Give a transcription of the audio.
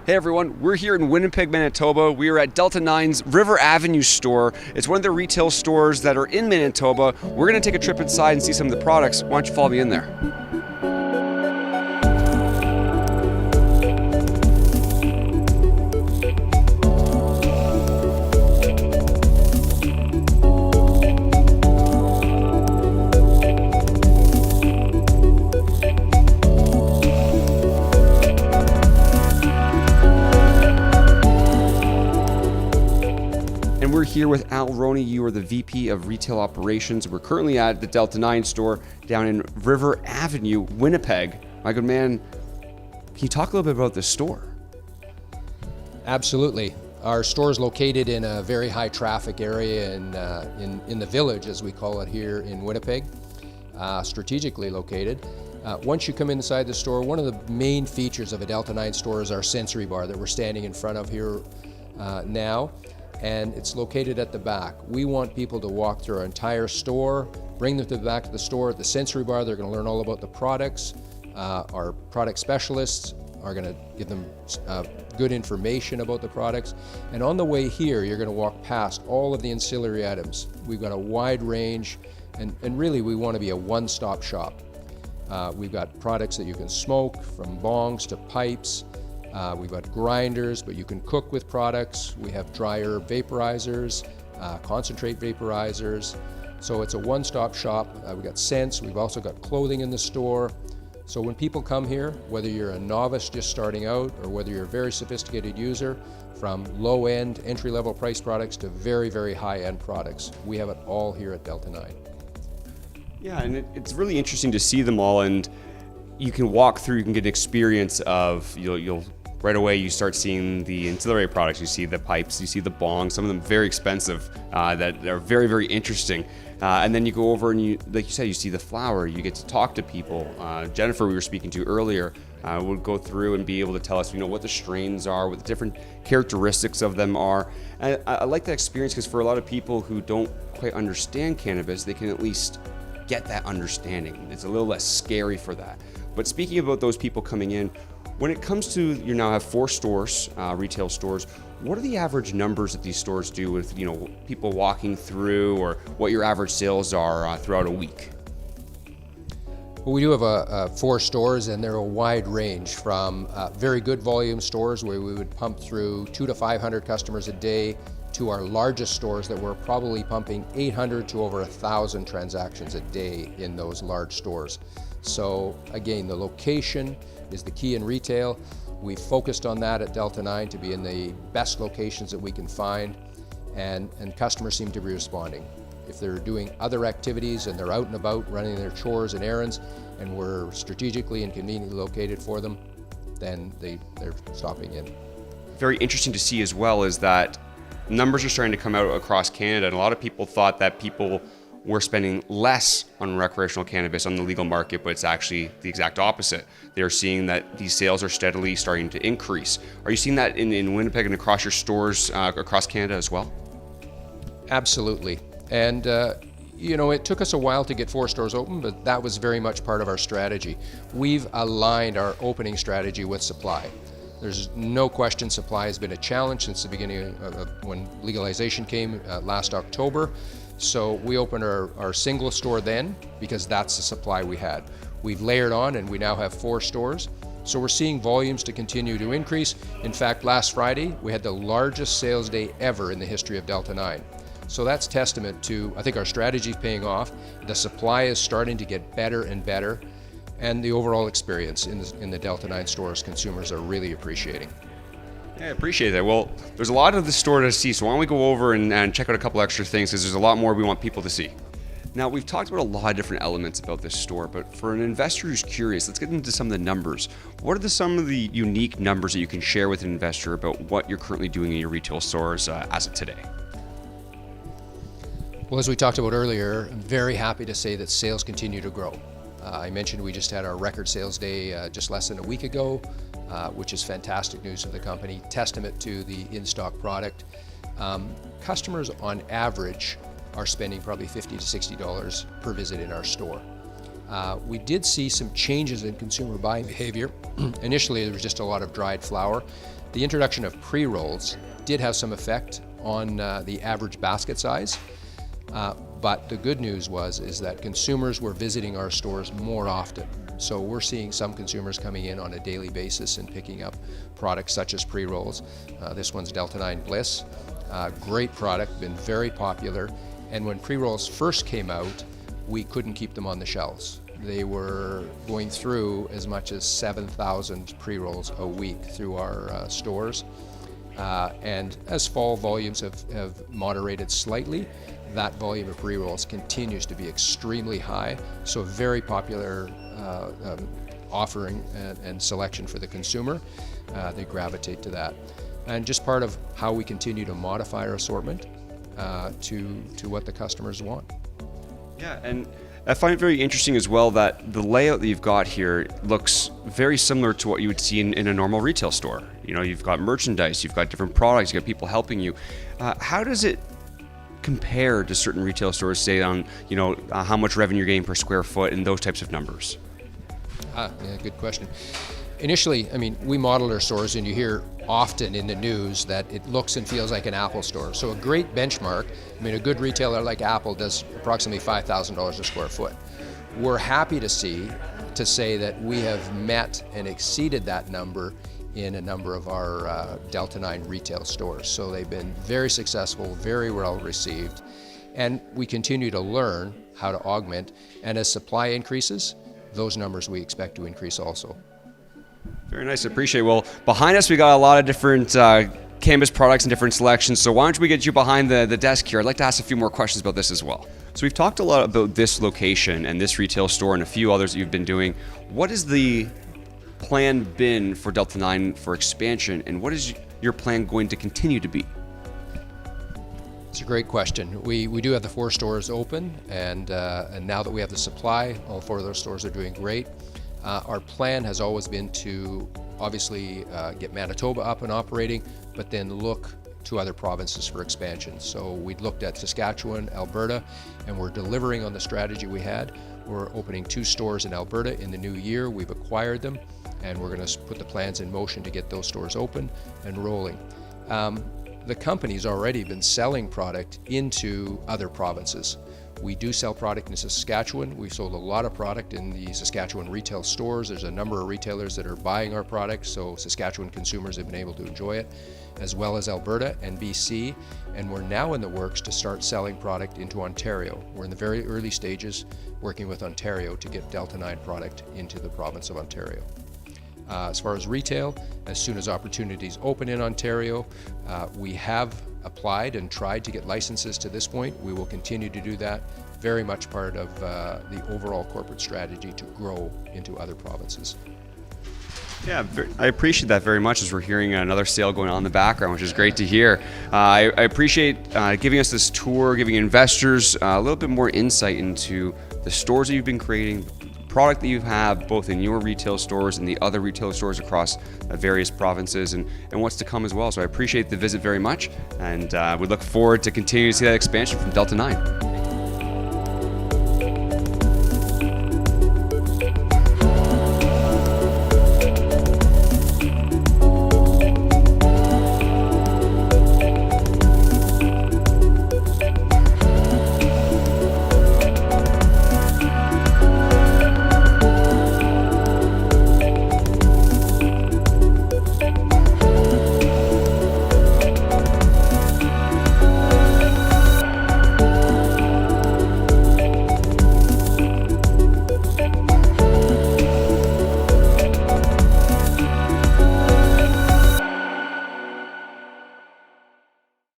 Hey everyone, we're here in Winnipeg, Manitoba. We are at Delta 9's River Avenue store. It's one of the retail stores that are in Manitoba. We're going to take a trip inside and see some of the products. Why don't you follow me in there? And we're here with Roney. You are the VP of Retail Operations. We're currently at the Delta 9 store down in River Avenue, Winnipeg. My good man, can you talk a little bit about this store? Absolutely. Our store is located in a very high traffic area in the village, as we call it here in Winnipeg, strategically located. Once you come inside the store, one of the main features of a Delta 9 store is our sensory bar that we're standing in front of here now. And it's located at the back. We want people to walk through our entire store, bring them to the back of the store at the sensory bar. They're going to learn all about the products. Our product specialists are going to give them good information about the products. And on the way here, you're going to walk past all of the ancillary items. We've got a wide range, and really we want to be a one-stop shop. We've got products that you can smoke, from bongs to pipes. We've got grinders, but you can cook with products. We have dry herb vaporizers, concentrate vaporizers. So it's a one-stop shop. We've got scents. We've also got clothing in the store. So when people come here, whether you're a novice just starting out or whether you're a very sophisticated user, from low-end, entry-level price products to very, very high-end products, we have it all here at Delta 9. Yeah, and it's really interesting to see them all, and you can walk through, you can get an experience of, you'll right away you start seeing the ancillary products. You see the pipes, you see the bongs, some of them very expensive, that are very, very interesting. And then you go over and you, like you said, you see the flower, you get to talk to people. Jennifer, we were speaking to earlier, would go through and be able to tell us, what the strains are, what the different characteristics of them are. And I like that experience because for a lot of people who don't quite understand cannabis, they can at least get that understanding. It's a little less scary for that. But speaking about those people coming in, when it comes to, you now have 4 stores, retail stores, what are the average numbers that these stores do with, people walking through, or what your average sales are throughout a week? Well, we do have 4 stores, and they're a wide range from very good volume stores where we would pump through 200 to 500 customers a day to our largest stores that we're probably pumping 800 to over 1,000 transactions a day in those large stores. So again, the location is the key in retail. We focused on that at Delta 9 to be in the best locations that we can find, and customers seem to be responding. If they're doing other activities and they're out and about running their chores and errands, and we're strategically and conveniently located for them, then they're stopping in. Very interesting to see as well is that numbers are starting to come out across Canada, and a lot of people thought that people were spending less on recreational cannabis on the legal market, but it's actually the exact opposite. They're seeing that these sales are steadily starting to increase. Are you seeing that in Winnipeg and across your stores across Canada as well? Absolutely. And it took us a while to get 4 stores open, but that was very much part of our strategy. We've aligned our opening strategy with supply. There's no question supply has been a challenge since the beginning of when legalization came last October. So we opened our single store then because that's the supply we had. We've layered on and we now have 4 stores. So we're seeing volumes to continue to increase. In fact, last Friday, we had the largest sales day ever in the history of Delta 9. So that's testament to, I think, our strategy is paying off. The supply is starting to get better and better, and the overall experience in the Delta 9 stores, consumers are really appreciating. Yeah, I appreciate that. Well, there's a lot of the store to see, so why don't we go over and check out a couple extra things, because there's a lot more we want people to see. Now, we've talked about a lot of different elements about this store, but for an investor who's curious, let's get into some of the numbers. What are some of the unique numbers that you can share with an investor about what you're currently doing in your retail stores as of today? Well, as we talked about earlier, I'm very happy to say that sales continue to grow. I mentioned we just had our record sales day just less than a week ago, which is fantastic news for the company, testament to the in-stock product. Customers on average are spending probably $50 to $60 per visit in our store. We did see some changes in consumer buying behavior. Initially, there was just a lot of dried flour. The introduction of pre-rolls did have some effect on the average basket size. But the good news is that consumers were visiting our stores more often. So we're seeing some consumers coming in on a daily basis and picking up products such as pre-rolls. This one's Delta 9 Bliss. Great product, been very popular. And when pre-rolls first came out, we couldn't keep them on the shelves. They were going through as much as 7,000 pre-rolls a week through our stores. And as fall volumes have moderated slightly, that volume of pre-rolls continues to be extremely high. So very popular offering and selection for the consumer. They gravitate to that. And just part of how we continue to modify our assortment to what the customers want. Yeah, and I find it very interesting as well that the layout that you've got here looks very similar to what you would see in a normal retail store. You know, you've got merchandise, you've got different products, you've got people helping you. How does it compare to certain retail stores, say on, how much revenue you're getting per square foot and those types of numbers? Yeah, good question. Initially, we model our stores, and you hear often in the news that it looks and feels like an Apple store. So a great benchmark, a good retailer like Apple does approximately $5,000 a square foot. We're happy to say that we have met and exceeded that number in a number of our Delta 9 retail stores. So they've been very successful, very well received, and we continue to learn how to augment. And as supply increases, those numbers we expect to increase also. Very nice, I appreciate it. Well, behind us we got a lot of different cannabis products and different selections, so why don't we get you behind the desk here? I'd like to ask a few more questions about this as well. So we've talked a lot about this location and this retail store and a few others that you've been doing. What is the plan been for Delta 9 for expansion, and what is your plan going to continue to be? It's a great question. We do have the 4 stores open, and now that we have the supply, all 4 of those stores are doing great. Our plan has always been to obviously get Manitoba up and operating, but then look to other provinces for expansion. So we'd looked at Saskatchewan, Alberta, and we're delivering on the strategy we had. We're opening 2 stores in Alberta in the new year. We've acquired them, and we're going to put the plans in motion to get those stores open and rolling. The company's already been selling product into other provinces. We do sell product in Saskatchewan. We've sold a lot of product in the Saskatchewan retail stores. There's a number of retailers that are buying our product, so Saskatchewan consumers have been able to enjoy it, as well as Alberta and BC. And we're now in the works to start selling product into Ontario. We're in the very early stages working with Ontario to get Delta 9 product into the province of Ontario. As far as retail, as soon as opportunities open in Ontario, we have applied and tried to get licenses to this point. We will continue to do that. Very much part of the overall corporate strategy to grow into other provinces. Yeah, I appreciate that very much, as we're hearing another sale going on in the background, which is great to hear. I appreciate giving us this tour, giving investors a little bit more insight into the stores that you've been creating, product that you have both in your retail stores and the other retail stores across various provinces, and what's to come as well. So I appreciate the visit very much, and we look forward to continuing to see that expansion from Delta 9.